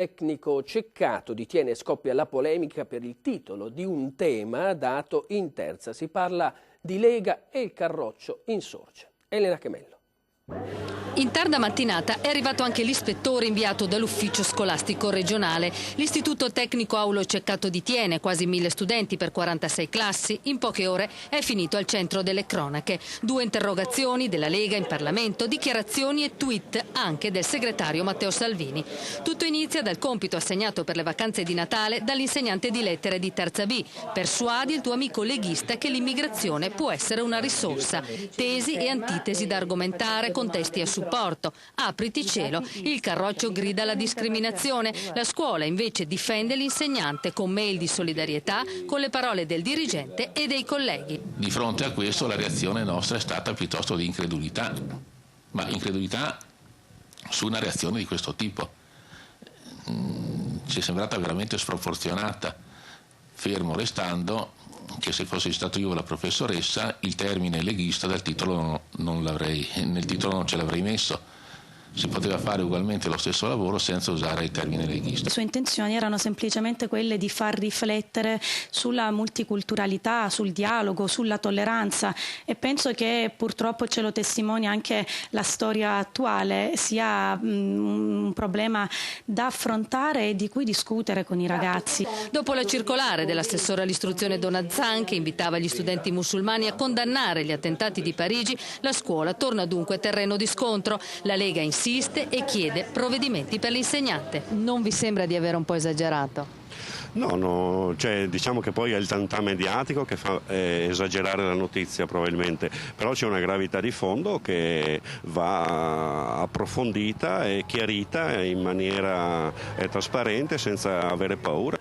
Tecnico Ceccato di Thiene scoppia la polemica per il titolo di un tema dato in terza. Si parla di Lega e il Carroccio insorge. Elena Chemello. In tarda mattinata è arrivato anche l'ispettore inviato dall'ufficio scolastico regionale. L'Istituto Tecnico Aulo Ceccato di Thiene, quasi 1000 studenti per 46 classi, in poche ore è finito al centro delle cronache. 2 interrogazioni della Lega in Parlamento, dichiarazioni e tweet anche del segretario Matteo Salvini. Tutto inizia dal compito assegnato per le vacanze di Natale dall'insegnante di lettere di terza B. Persuadi il tuo amico leghista che l'immigrazione può essere una risorsa. Tesi e antitesi da argomentare, contesti a supporto. Apriti cielo, il Carroccio grida alla discriminazione, la scuola invece difende l'insegnante con mail di solidarietà, con le parole del dirigente e dei colleghi. Di fronte a questo la reazione nostra è stata piuttosto di incredulità, ma incredulità su una reazione di questo tipo. Ci è sembrata veramente sproporzionata, fermo restando che se fossi stato io la professoressa il termine leghista nel titolo non ce l'avrei messo. Si poteva fare ugualmente lo stesso lavoro senza usare il termine leghista. Le sue intenzioni erano semplicemente quelle di far riflettere sulla multiculturalità, sul dialogo, sulla tolleranza, e penso che purtroppo ce lo testimonia anche la storia attuale, sia un problema da affrontare e di cui discutere con i ragazzi. Dopo la circolare dell'assessore all'istruzione Donna Zan, che invitava gli studenti musulmani a condannare gli attentati di Parigi, la scuola torna dunque terreno di scontro. La Lega insiste e chiede provvedimenti per l'insegnante. Non vi sembra di aver un po' esagerato? No, cioè, diciamo che poi è il tantà mediatico che fa esagerare la notizia probabilmente, però c'è una gravità di fondo che va approfondita e chiarita in maniera trasparente senza avere paura.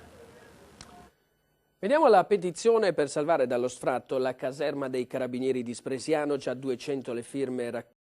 Vediamo la petizione per salvare dallo sfratto la caserma dei Carabinieri di Spresiano, già 200 le firme raccolte.